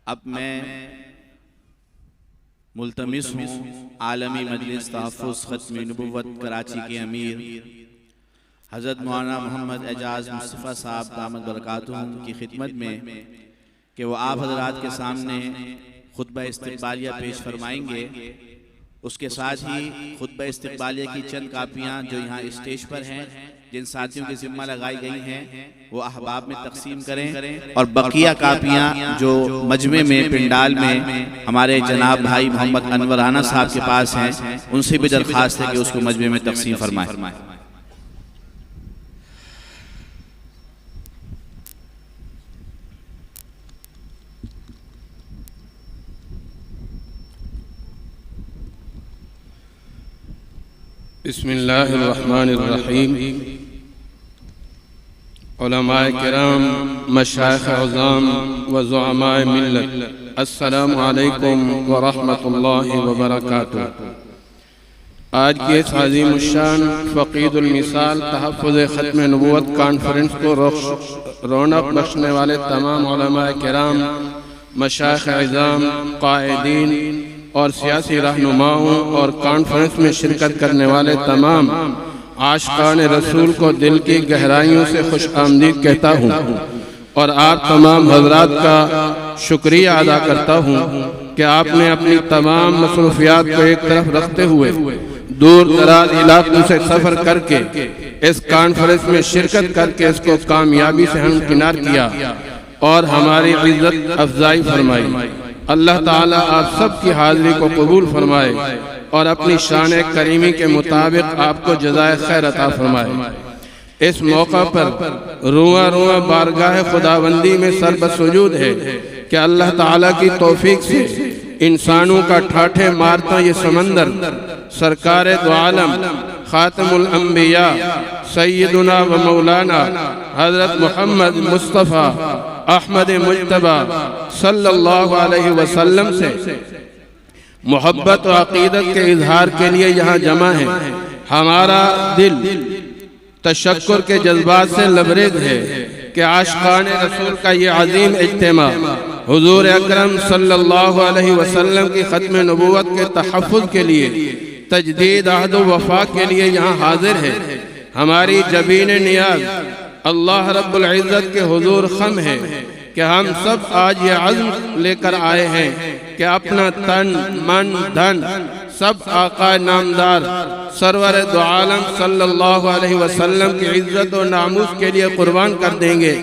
اب میں ملتمس ہوں عالمی مجلس تحفظ ختم نبوت کراچی کے امیر حضرت مولانا محمد اعجاز مصطفیٰ صاحب دامت برکاتہم کی خدمت میں کہ وہ آپ حضرات کے سامنے خطبہ استقبالیہ پیش فرمائیں گے۔ اس کے ساتھ ہی خطبہ استقبالیہ کی چند کاپیاں جو یہاں اسٹیج پر ہیں، جن ساتھیوں کی ذمہ لگائی گئی ہیں، وہ احباب میں تقسیم کریں، اور بقیہ کاپیاں جو مجمع میں پنڈال میں ہمارے جناب بھائی محمد انور رانا صاحب کے پاس ہیں، ان سے بھی درخواست ہے کہ اس کو مجمع میں تقسیم فرمائیں۔ بسم اللہ الرحمن الرحیم۔ علماء کرام، مشائخ عظام و زعماء ملت، السلام علیکم ورحمۃ اللہ وبرکاتہ۔ آج کی اس عظیم الشان فقید المثال تحفظ ختم نبوت کانفرنس کو رونق بخشنے والے تمام علماء کرام، مشائخ عظام، قائدین اور سیاسی رہنماؤں اور کانفرنس میں شرکت کرنے والے تمام عاشقان رسول کو دل کی گہرائیوں سے خوش آمدید کہتا ہوں، اور آپ تمام حضرات کا شکریہ ادا کرتا ہوں کہ آپ نے اپنی تمام مصروفیات کو ایک طرف رکھتے ہوئے دور دراز علاقوں سے سفر کر کے اس کانفرنس میں شرکت کر کے اس کو کامیابی سے ہمکنار کیا اور ہماری عزت افزائی فرمائی۔ اللہ تعالیٰ آپ سب کی حاضری کو قبول فرمائے اور اپنی شان کریمی کے مطابق آپ کو جزائے خیر عطا فرمائے۔ اس موقع پر رواں رواں بارگاہ خداوندی میں سر بسجود ہے کہ اللہ تعالیٰ کی توفیق سے انسانوں کا ٹھاٹھے مارتا یہ سمندر سرکار دو عالم خاتم الانبیاء سیدنا و مولانا حضرت محمد مصطفیٰ احمد مجتبیٰ صلی اللہ علیہ وسلم سے محبت و عقیدت کے اظہار کے لیے یہاں جمع ہے۔ ہمارا دل تشکر کے جذبات سے لبریز ہے کہ عاشقان رسول کا یہ عظیم اجتماع حضور اکرم صلی اللہ علیہ وسلم کی ختم نبوت کے تحفظ کے لیے، تجدید عہد و وفا کے لیے یہاں حاضر ہے۔ ہماری جبین نیاز اللہ رب العزت کے حضور خم ہے کہ ہم سب آج یہ عزم لے کر آئے ہیں کہ اپنا تن من دھن سب آقا نامدار سرور دو عالم صلی اللہ علیہ وسلم کی عزت و ناموس کے لیے قربان کر دیں گے،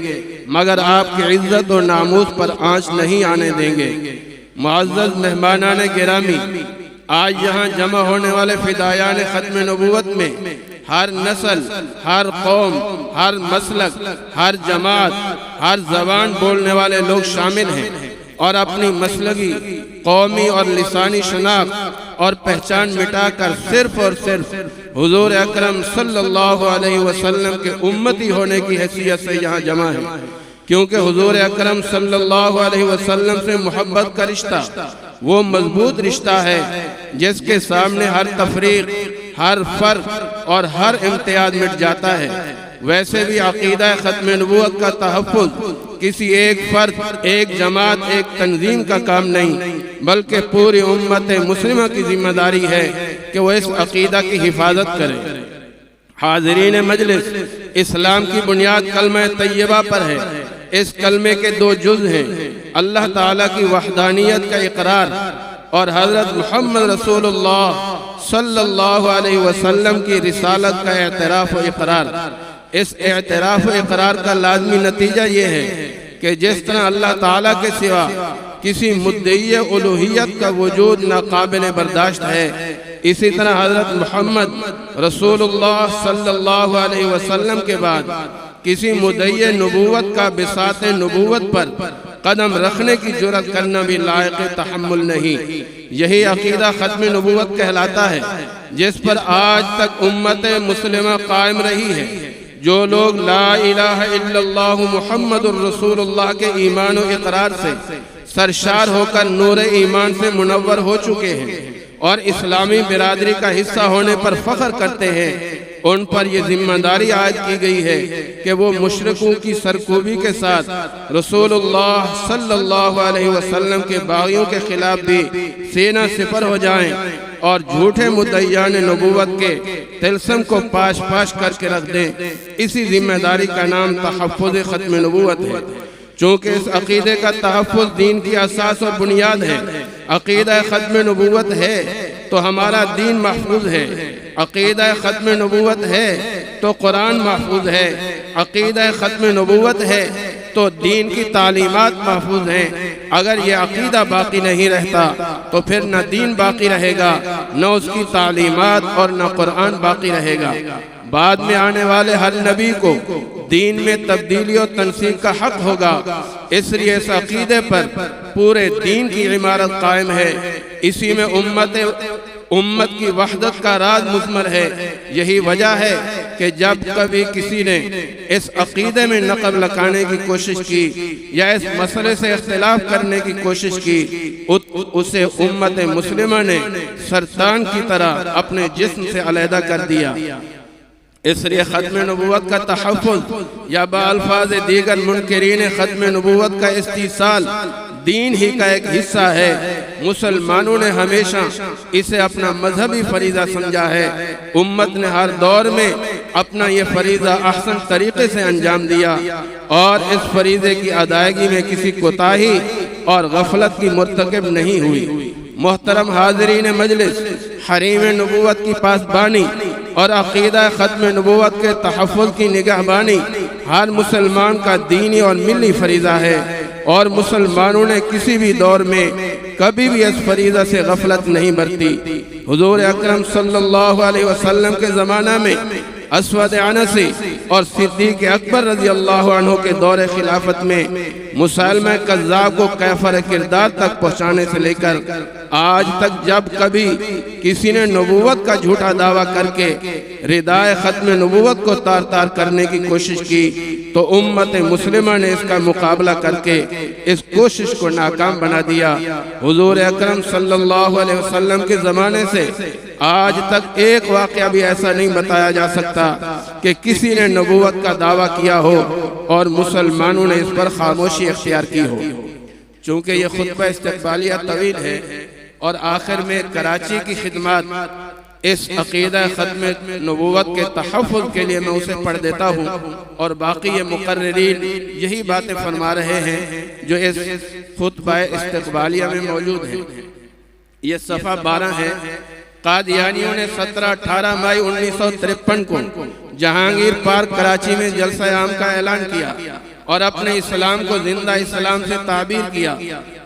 مگر آپ کی عزت و ناموس پر آنچ نہیں آنے دیں گے۔ معزز مہمانان گرامی، آج یہاں جمع ہونے والے فدایان ختم نبوت میں ہر نسل، ہر قوم، ہر مسلک، ہر جماعت، ہر زبان بولنے والے لوگ شامل ہیں، اور اپنی مسلکی، قومی اور لسانی شناخت اور پہچان مٹا کر صرف اور صرف حضور اکرم صلی اللہ علیہ وسلم کے امتی ہونے کی حیثیت سے یہاں جمع ہے، کیونکہ حضور اکرم صلی اللہ علیہ وسلم سے محبت کا رشتہ وہ مضبوط رشتہ ہے جس کے سامنے ہر تفریق، ہر فرق اور ہر امتیاز مٹ جاتا ہے۔ ویسے بھی عقیدہ ختم نبوت کا تحفظ کسی ایک فرد، ایک جماعت، ایک تنظیم کا کام نہیں، بلکہ پوری امت مسلمہ کی ذمہ داری ہے کہ وہ اس عقیدہ کی حفاظت کرے۔ حاضرین مجلس، اسلام کی بنیاد کلمہ طیبہ پر ہے۔ اس کلمے کے دو جز ہیں، اللہ تعالیٰ کی وحدانیت کا اقرار اور حضرت محمد رسول اللہ صلی اللہ علیہ وسلم کی رسالت کا اعتراف و اقرار۔ اس اعتراف و اقرار کا لازمی نتیجہ یہ ہے کہ جس طرح اللہ تعالیٰ کے سوا کسی مدعی الوہیت کا وجود ناقابل برداشت ہے، اسی طرح حضرت محمد رسول اللہ صلی اللہ علیہ وسلم کے بعد کسی مدعی نبوت کا بساط نبوت پر قدم رکھنے کی جرات کرنا بھی لائق تحمل نہیں۔ یہی عقیدہ ختم نبوت کہلاتا ہے جس پر آج تک امت مسلمہ قائم رہی ہے۔ جو لوگ لا الہ الا اللہ محمد الرسول اللہ کے ایمان و اقرار سے سرشار ہو کر نور ایمان سے منور ہو چکے ہیں اور اسلامی برادری کا حصہ ہونے پر فخر کرتے ہیں، ان پر یہ ذمہ داری عائد کی گئی ہے کہ وہ مشرکوں کی سرکوبی کے ساتھ رسول اللہ صلی اللہ علیہ وسلم کے باغیوں کے خلاف بھی سینہ سپر ہو جائیں اور جھوٹے مدعیان نبوت کے طلسم کو پاش پاش کر کے رکھ دیں۔ اسی ذمہ داری کا نام تحفظ ختم نبوت ہے۔ چونکہ اس عقیدے کا تحفظ دین کی اساس اور بنیاد ہے، عقیدہ ختم نبوت ہے تو ہمارا دین محفوظ ہے، عقیدہ ختم نبوت ہے تو قرآن محفوظ ہے، عقیدہ ختم نبوت ہے تو دین کی تعلیمات محفوظ ہیں۔ اگر یہ عقیدہ باقی نہیں رہتا تو پھر نہ دین باقی رہے گا، نہ اس کی تعلیمات اور نہ قرآن باقی رہے گا۔ بعد میں آنے والے ہر نبی کو دین میں تبدیلی اور تنسیق کا حق ہوگا، اس لیے اس عقیدے پر پورے دین کی عمارت قائم ہے۔ اسی میں امت کی وحدت کا راز مضمر ہے۔ یہی وجہ ہے کہ جب کبھی کسی نے اس عقیدے میں نقب لگانے کی کوشش کی یا اس مسئلے سے اختلاف کرنے کی کوشش کی، اسے امت مسلمہ نے سرطان کی طرح اپنے جسم سے علیحدہ کر دیا۔ اس لیے ختم نبوت کا تحفظ یا بالفاظ دیگر منکرین ختم نبوت کا استیصال دین ہی کا ایک حصہ ہے۔ مسلمانوں نے ہمیشہ اسے اپنا مذہبی فریضہ سمجھا ہے۔ امت نے ہر دور میں اپنا یہ فریضہ احسن طریقے سے انجام دیا اور اس فریضے کی ادائیگی میں کسی کوتاہی اور غفلت کی مرتکب نہیں ہوئی۔ محترم حاضرین مجلس، حریم نبوت کی پاسبانی اور عقیدہ ختم نبوت کے تحفظ کی نگہبانی ہر مسلمان کا دینی اور ملی فریضہ ہے، اور مسلمانوں نے کسی بھی دور میں کبھی بھی اس فریضہ سے غفلت نہیں برتی۔ حضور اکرم صلی اللہ علیہ وسلم کے زمانہ میں اسود عنسی اور صدیق اکبر رضی اللہ عنہ کے دور خلافت میں مسلمہ کذاب کو کیفر کردار تک پہنچانے سے لے کر آج تک جب کبھی کسی نے نبوت کا جھوٹا دعویٰ کر کے ردائے ختم نبوت کو تار تار کرنے کی کوشش کی تو امت مسلمہ نے اس کا مقابلہ کر کے اس کوشش کو ناکام بنا دیا۔ حضور اکرم صلی اللہ علیہ وسلم کے زمانے سے آج تک ایک واقعہ بھی ایسا نہیں بتایا جا سکتا کہ کسی نے نبوت کا دعویٰ کیا ہو اور مسلمانوں نے اس پر خاموشی اختیار کی ہو۔ چونکہ یہ خطبہ استقبالیہ طویل ہے اور آخر میں کراچی کی خدمات اس عقیدہ ختم نبوت کے تحفظ کے لیے میں اسے پڑھ دیتا ہوں، اور باقی یہ مقررین یہی باتیں فرما رہے ہیں جو اس خطبہ استقبالیہ میں موجود ہیں۔ یہ صفحہ 12 ہے۔ قادیانیوں نے 17-18 مئی 1953 کو جہانگیر پارک کراچی میں جلسہ عام کا اعلان کیا اور اپنے اسلام کو زندہ اسلام سے تعبیر کیا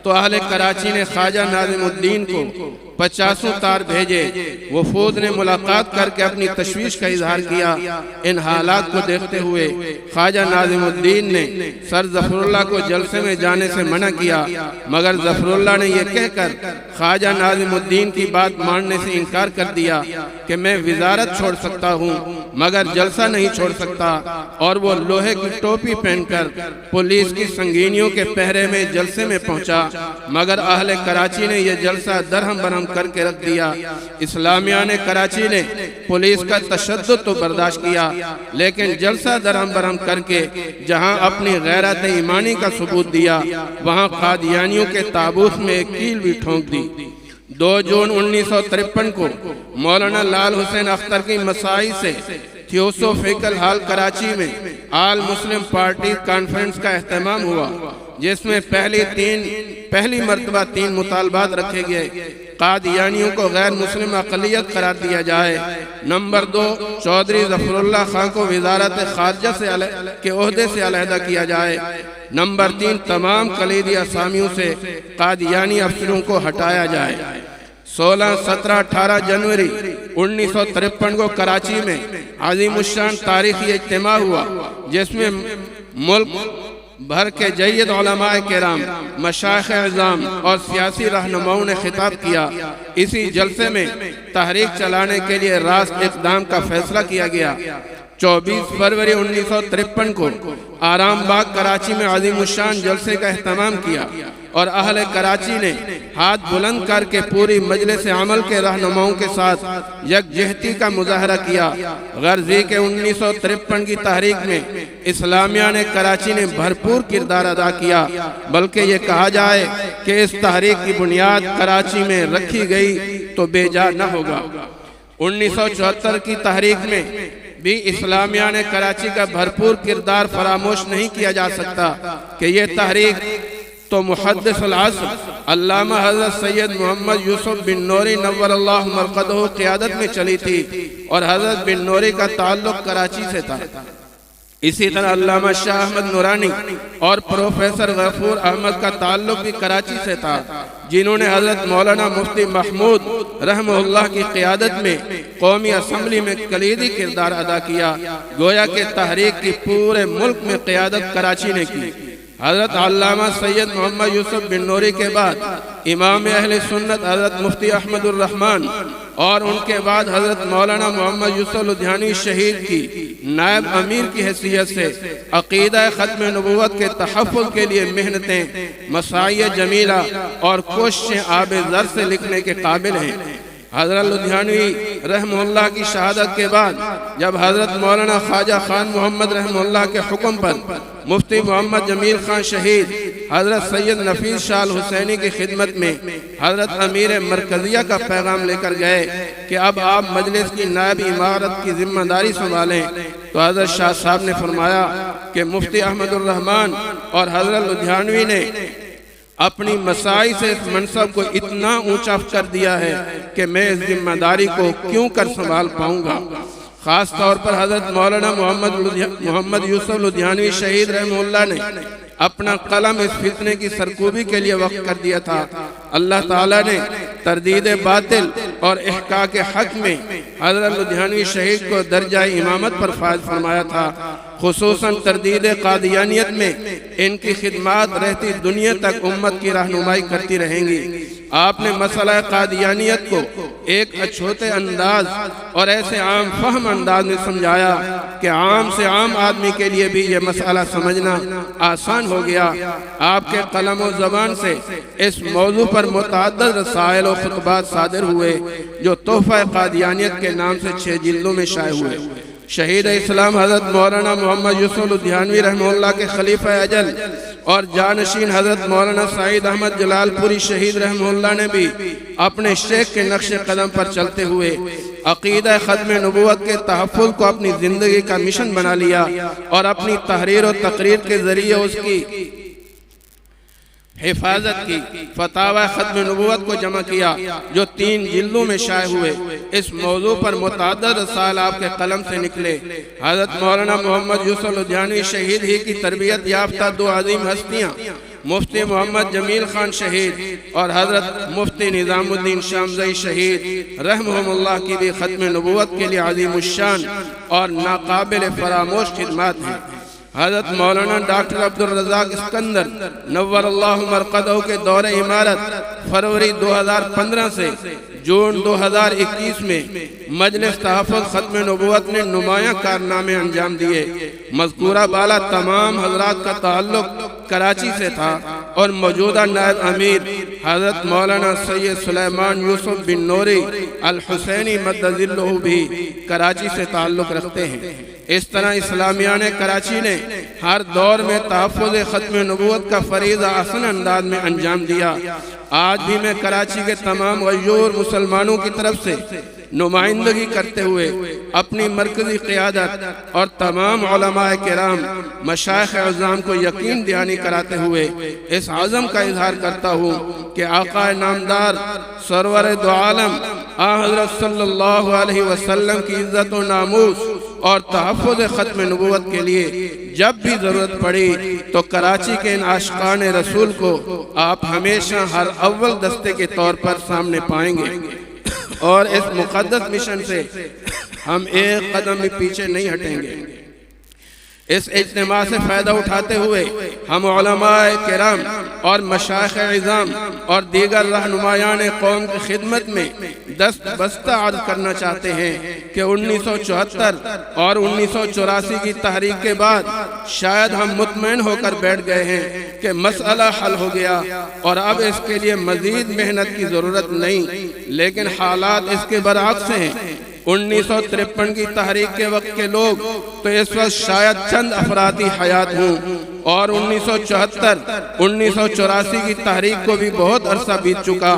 تو اہل کراچی نے خواجہ ناظم الدین کو 50 تار بھیجے۔ وفود نے ملاقات کر کے اپنی تشویش کا اظہار کیا۔ ان حالات کو دیکھتے ہوئے خواجہ ناظم الدین نے سر ظفر اللہ کو جلسے میں جانے سے منع کیا، مگر ظفر اللہ نے یہ کہہ کر خواجہ ناظم الدین کی بات ماننے سے انکار کر دیا کہ میں وزارت چھوڑ سکتا ہوں مگر جلسہ نہیں چھوڑ سکتا، اور وہ لوہے کی ٹوپی پہن کر پولیس کی سنگینیوں کے پہرے میں جلسے میں پہنچا، مگر اہل کراچی نے یہ جلسہ درہم برہم کر کے رکھ دیا۔ اسلامیہ نے کراچی نے پولیس کا تشدد تو برداشت کیا، لیکن جلسہ درہم برہم کر کے جہاں اپنی غیرت ایمانی کا ثبوت دیا وہاں قادیانیوں کے تابوت میں ایک کیل بھی ٹھونک دی۔ 2 جون 1953 کو مولانا لال حسین اختر کی مساعی سے تھیوسوفیکل ہال کراچی میں آل مسلم پارٹی کانفرنس کا اہتمام ہوا، جس میں پہلی مرتبہ 3 مطالبات رکھے گئے۔ قادیانیوں کو غیر مسلم اقلیت قرار دیا جائے۔ نمبر 2، چودھری ظفر اللہ خان کو وزارت خارجہ کے عہدے سے علیحدہ کیا جائے۔ نمبر 3، تمام کلیدی اسامیوں سے قادیانی افسروں کو ہٹایا جائے۔ 16، 17، 18 جنوری 1953 کو کراچی میں عظیم الشان تاریخی اجتماع ہوا، جس میں ملک بھر کے جید علماء کرام، مشائخ اعظام اور سیاسی رہنماؤں نے خطاب کیا۔ اسی جلسے میں تحریک چلانے کے لیے راست اقدام کا فیصلہ کیا گیا۔ 24 فروری 1953 کو آرام باغ کراچی میں عظیم الشان جلسے کا اہتمام کیا اور اہل کراچی نے ہاتھ بلند کر کے پوری مجلس عمل کے رہنماؤں کے ساتھ یکجہتی کا مظاہرہ کیا۔ غرضی کے 1953 کی تحریک میں اسلامیہ نے کراچی نے بھرپور کردار ادا کیا، بلکہ یہ کہا جائے کہ اس تحریک کی بنیاد کراچی میں رکھی گئی تو بے جا نہ ہوگا۔ 1974 کی تحریک میں بھی اسلامیہ نے کراچی کا بھرپور کردار فراموش نہیں کیا جا سکتا کہ یہ تحریک تو محدث العصر علامہ حضرت سید محمد یوسف بن نوری نور اللہ مرقدہ قیادت میں چلی تھی، اور حضرت بن نوری کا تعلق کراچی سے تھا۔ اسی طرح علامہ شاہ احمد نورانی اور پروفیسر غفور احمد کا تعلق بھی کراچی سے تھا، جنہوں نے حضرت مولانا مفتی محمود رحمہ اللہ کی قیادت میں قومی اسمبلی میں کلیدی کردار ادا کیا۔ گویا کہ تحریک کی پورے ملک میں قیادت کراچی نے کی۔ حضرت علامہ سید محمد یوسف بن نوری کے بعد امام اہل سنت حضرت مفتی احمد الرحمن، اور ان کے بعد حضرت مولانا محمد یوسف لدھیانوی شہید کی نائب امیر کی حیثیت سے عقیدہ ختم نبوت کے تحفظ کے لیے محنتیں، مساعی جمیلہ اور کوششیں آب زر سے لکھنے کے قابل ہیں۔ حضرت لدھیانوی رحمہ اللہ کی شہادت کے بعد جب حضرت مولانا خواجہ خان محمد رحمہ اللہ کے حکم پر مفتی محمد جمیل خان شہید حضرت سید نفیس شاہ الحسینی کی خدمت میں حضرت امیر مرکزیہ کا پیغام لے کر گئے کہ اب آپ مجلس کی نائب امارت کی ذمہ داری سنبھالیں، تو حضرت شاہ صاحب نے فرمایا کہ مفتی احمد الرحمن اور حضرت لدھیانوی نے اپنی مساعی سے اس منصب کو اتنا اونچا کر دیا ہے کہ میں اس ذمہ داری کو کیوں کر سنبھال پاؤں گا۔ خاص طور پر حضرت مولانا محمد یوسف لدھیانوی شہید رحمہ اللہ نے اپنا قلم اس فتنے کی سرکوبی کے لیے وقف کر دیا تھا۔ اللہ تعالیٰ نے تردید باطل اور احقاق حق میں حضرت لدھیانوی شہید کو درجہ امامت پر فائز فرمایا تھا۔ خصوصاً تردید قادیانیت میں ان کی خدمات رہتی دنیا تک امت کی رہنمائی کرتی رہیں گی۔ آپ نے مسئلہ قادیانیت کو ایک اچھوتے انداز اور ایسے عام فہم انداز میں سمجھایا کہ عام سے عام آدمی کے لیے بھی یہ مسئلہ سمجھنا آسان ہو گیا۔ آپ کے قلم و زبان سے اس موضوع پر متعدد رسائل و خطبات صادر ہوئے جو تحفہ قادیانیت کے نام سے 6 جلدوں میں شائع ہوئے۔ شہید اسلام حضرت مولانا محمد یوسف لدھیانوی رحمہ اللہ کے خلیفہ اجل اور جانشین حضرت مولانا سعید احمد جلال پوری شہید رحمہ اللہ نے بھی اپنے شیخ کے نقش قدم پر چلتے ہوئے عقیدہ ختم نبوت کے تحفظ کو اپنی زندگی کا مشن بنا لیا، اور اپنی تحریر و تقریر کے ذریعے اس کی حفاظت کی۔ فتاوی ختم نبوت کو جمع کیا جو 3 جلدوں میں شائع ہوئے۔ اس موضوع پر متعدد رسائل آپ کے قلم سے نکلے۔ حضرت مولانا محمد یوسف لدھیانوی شہید ہی کی تربیت یافتہ 2 عظیم ہستیاں مفتی محمد جمیل خان شہید اور حضرت مفتی نظام الدین شامزئی شہید رحمہم اللہ کی بھی ختم نبوت کے لیے عظیم الشان اور ناقابل فراموش خدمات ہیں۔ حضرت مولانا ڈاکٹر عبدالرزاق اسکندر نور اللہ مرقدہ کے دور امارت فروری 2015 سے جون 2021 میں مجلس تحفظ ختم نبوت نے نمایاں کارنامے انجام دیے۔ مذکورہ بالا تمام حضرات کا تعلق کراچی سے تھا، اور موجودہ نائب امیر حضرت مولانا سید سلیمان یوسف بن نوری الحسینی مدد ذلہ بھی کراچی سے تعلق رکھتے ہیں۔ اس طرح اسلامیہ نے کراچی نے ہر دور میں تحفظ ختم نبوت کا فریضہ آسان انداز میں انجام دیا۔ آج بھی میں کراچی کے تمام غیور مسلمانوں کی طرف سے نمائندگی کرتے ہوئے اپنی مرکزی قیادت اور تمام علماء کرام مشائخ اعظام کو یقین دہانی کراتے ہوئے اس عزم کا اظہار کرتا ہوں کہ آقا نامدار سرور دو عالم حضرت صلی اللہ علیہ وسلم کی عزت و ناموس اور تحفظ ختم نبوت کے لیے جب بھی ضرورت پڑی تو کراچی کے ان عاشقان رسول کو آپ ہمیشہ ہر اول دستے کے طور پر سامنے پائیں گے، اور اس مقدس مشن سے ہم ایک قدم بھی پیچھے نہیں ہٹیں گے۔ اس اجتماع سے فائدہ اٹھاتے ہوئے ہم علماء کرام اور مشائخ عظام اور دیگر رہنمایان قوم کی خدمت میں دست بستہ عرض کرنا چاہتے ہیں کہ 1974 اور 1984 کی تحریک کے بعد شاید ہم مطمئن ہو کر بیٹھ گئے ہیں کہ مسئلہ حل ہو گیا اور اب اس کے لیے مزید محنت کی ضرورت نہیں، لیکن حالات اس کے برعکس ہیں۔ 1953 کی تحریک کے وقت کے لوگ تو اس وقت شاید چند افراد ہی حیات ہوں، اور 1974 1984 کی تحریک کو بھی بہت عرصہ بیت چکا۔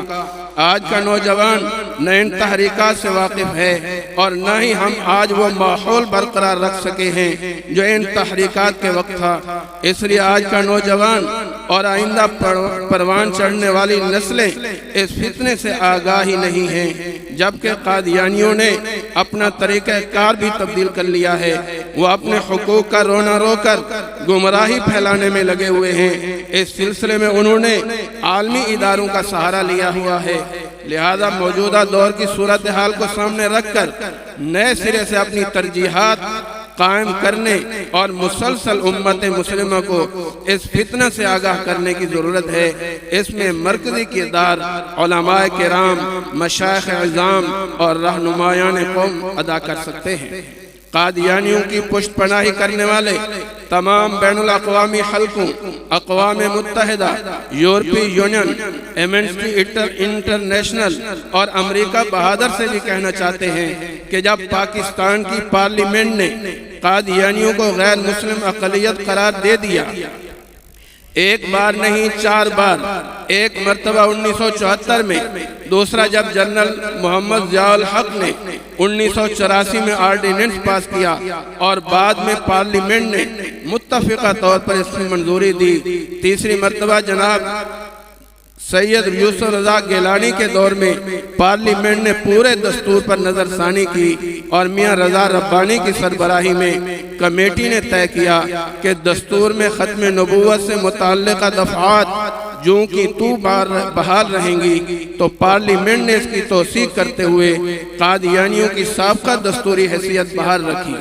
آج کا نوجوان نہ ان تحریکات سے واقف ہے اور نہ ہی ہم آج وہ ماحول برقرار رکھ سکے ہیں جو ان تحریکات کے وقت تھا۔ اس لیے آج کا نوجوان اور آئندہ پروان چڑھنے والی نسلیں اس فتنے سے آگاہ ہی نہیں ہیں، جبکہ قادیانیوں نے اپنا طریقہ کار بھی تبدیل کر لیا ہے۔ وہ اپنے حقوق کا رونا رو کر گمراہی پھیلانے میں لگے ہوئے ہیں۔ اس سلسلے میں انہوں نے عالمی اداروں کا سہارا لیا ہوا ہے، لہذا موجودہ دور کی صورتحال کو سامنے رکھ کر نئے سرے سے اپنی ترجیحات قائم کرنے اور مسلسل امت مسلمہ کو اس فتنہ سے آگاہ کرنے کی ضرورت ہے۔ اس میں مرکزی کردار علماء کرام، مشائخ عظام اور رہنمایان قوم ادا کر سکتے ہیں۔ قادیانیوں کی پشت پناہی کرنے والے تمام بین الاقوامی حلقوں، اقوام متحدہ، یورپی یونین، ایمنسٹی انٹرنیشنل اور امریکہ بہادر سے بھی کہنا چاہتے ہیں کہ جب پاکستان کی پارلیمنٹ نے قادیانیوں کو غیر مسلم اقلیت قرار دے دیا، ایک بار نہیں 4 بار، ایک مرتبہ 1974 میں، دوسرا جب جنرل محمد ضیاء الحق نے 1984 میں آرڈیننس پاس کیا اور بعد میں پارلیمنٹ نے متفقہ طور پر اس کی منظوری دی، تیسری مرتبہ جناب سید یوسف رضا گیلانی کے دور میں پارلیمنٹ نے پورے دستور پر نظر ثانی کی اور میاں رضا ربانی کی سربراہی میں کمیٹی نے طے کیا کہ دستور میں ختم نبوت سے متعلقہ دفعات جو کی تو بحال رہیں گی، تو پارلیمنٹ نے اس کی توثیق کرتے ہوئے قادیانیوں کی سابقہ دستوری حیثیت بحال رکھی۔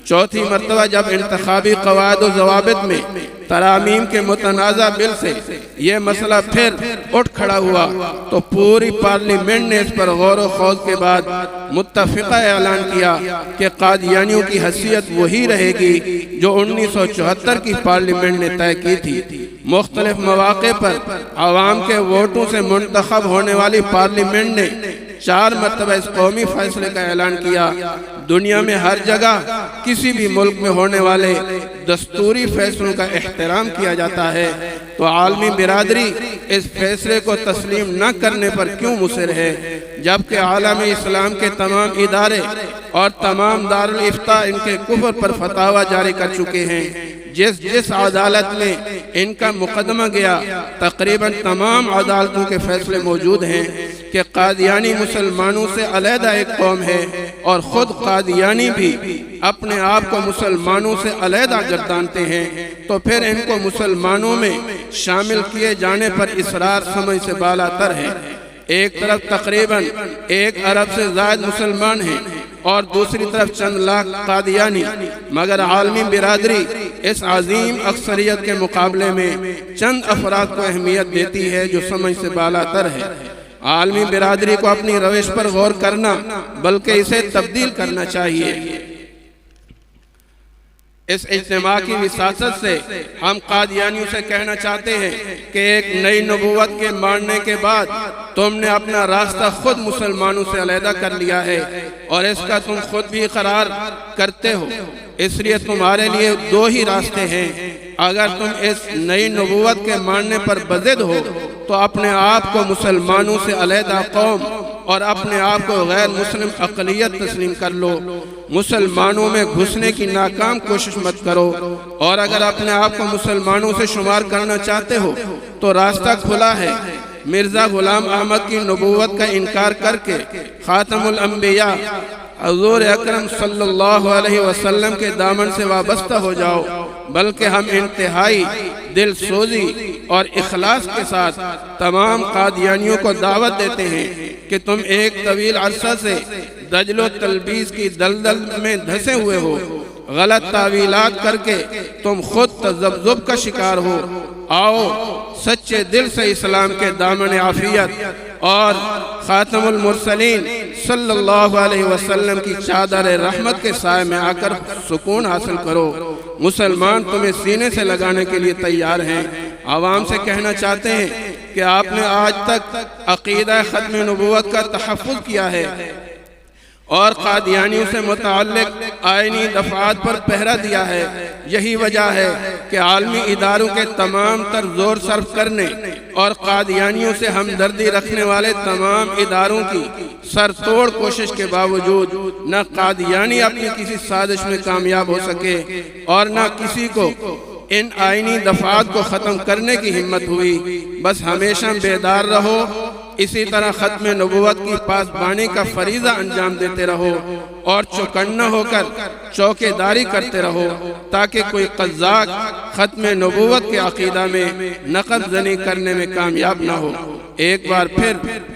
چوتھی مرتبہ جب انتخابی قواعد و ضوابط میں ترامیم کے متنازع بل سے یہ مسئلہ پھر اٹھ کھڑا ہوا تو پوری پارلیمنٹ نے اس پر غور و خوض کے بعد متفقہ اعلان کیا کہ قادیانیوں کی حیثیت وہی رہے گی جو 1974 کی پارلیمنٹ نے طے کی تھی۔ مختلف مواقع پر عوام کے ووٹوں سے منتخب ہونے والی پارلیمنٹ نے 4 مرتبہ اس قومی فیصلے کا اعلان کیا۔ دنیا میں ہر جگہ کسی بھی ملک میں ہونے والے دستوری فیصلوں کا احترام کیا جاتا ہے، تو عالمی برادری اس فیصلے کو تسلیم نہ کرنے پر کیوں مصر ہے، جبکہ عالم اسلام کے تمام ادارے اور تمام دارالافتاء ان کے کفر پر فتاوی جاری کر چکے ہیں۔ جس عدالت میں ان کا مقدمہ گیا، تقریباً تمام عدالتوں کے فیصلے موجود ہیں کہ قادیانی مسلمانوں سے علیحدہ ایک قوم ہے، اور خود قادیانی بھی اپنے آپ کو مسلمانوں سے علیحدہ گردانتے ہیں، تو پھر ان کو مسلمانوں میں شامل کیے جانے پر اصرار سمجھ سے بالا تر ہے۔ ایک طرف تقریباً 1 ارب سے زائد مسلمان ہیں اور دوسری طرف چند لاکھ قادیانی، مگر عالمی برادری اس عظیم اکثریت کے مقابلے میں چند افراد کو اہمیت دیتی ہے جو سمجھ سے بالا تر ہے۔ عالمی برادری کو اپنی روش پر غور کرنا بلکہ اسے تبدیل کرنا چاہیے۔ اس اجتماع کی وساطت سے ہم قادیانیوں سے کہنا چاہتے ہیں کہ ایک نئی نبوت کے ماننے کے بعد تم نے اپنا راستہ خود مسلمانوں سے علیحدہ کر لیا ہے، اور اس کا تم خود بھی اقرار کرتے ہو۔ اس لیے تمہارے لیے 2 ہی راستے ہیں۔ اگر تم اس نئی نبوت کے ماننے پر بضد ہو تو اپنے آپ کو مسلمانوں سے علیحدہ قوم اور اپنے آپ کو غیر مسلم اقلیت تسلیم کر لو، مسلمانوں میں گھسنے کی ناکام کوشش مت کرو، اور اگر اپنے آپ کو مسلمانوں سے شمار کرنا چاہتے ہو تو راستہ کھلا ہے۔ مرزا غلام احمد کی نبوت کا انکار کر کے خاتم الانبیاء حضور اکرم صلی اللہ علیہ وسلم کے دامن سے وابستہ ہو جاؤ، بلکہ ہم انتہائی دل سوزی اور اخلاص کے ساتھ تمام قادیانیوں کو دعوت دیتے ہیں کہ تم ایک طویل عرصہ سے دجل و تلبیس کی دلدل میں دھسے ہوئے ہو، غلط تعویلات کر کے تم خود تذبذب کا شکار ہو۔ آؤ سچے دل سے اسلام کے دامن عافیت اور خاتم المرسلین صلی اللہ علیہ وسلم کی چادر رحمت کے سائے میں آ کر سکون حاصل کرو۔ مسلمان تمہیں سینے سے لگانے کے لیے تیار ہیں۔ عوام سے کہنا چاہتے ہیں کہ آپ نے آج تک عقیدہ ختم نبوت کا تحفظ کیا ہے اور قادیانیوں سے متعلق آئینی دفعات پر پہرا دیا ہے۔ یہی وجہ ہے کہ عالمی اداروں کے تمام تر زور صرف کرنے اور قادیانیوں سے ہمدردی رکھنے والے تمام اداروں کی سر توڑ کوشش کے باوجود نہ قادیانی اپنی کسی سازش میں کامیاب ہو سکے اور نہ کسی کو ان آئینی دفعات کو ختم کرنے کی ہمت ہوئی۔ بس ہمیشہ بیدار رہو، اسی طرح ختم نبوت کی پاسبانی کا فریضہ انجام دیتے رہو اور چوکنا ہو کر چوکے داری کرتے رہو تاکہ کوئی قزاق ختم نبوت کے عقیدہ میں نقب زنی کرنے میں کامیاب نہ ہو۔ ایک بار پھر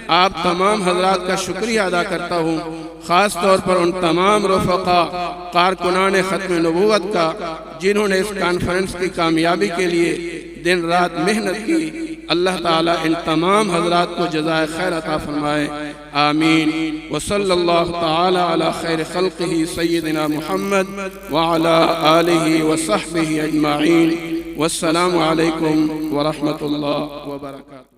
آپ تمام حضرات کا شکریہ ادا کرتا ہوں، خاص طور پر ان تمام رفقا کارکنان ختم نبوت کا جنہوں نے اس کانفرنس کی کامیابی کے لیے دن رات محنت کی۔ اللہ تعالیٰ ان تمام حضرات کو جزائے خیر عطا فرمائے، آمین۔ وصلی اللہ تعالیٰ علی خیر خلقہ سیدنا محمد وعلی آلہ وصحبہ اجمعین، والسلام علیکم ورحمۃ اللہ وبرکاتہ۔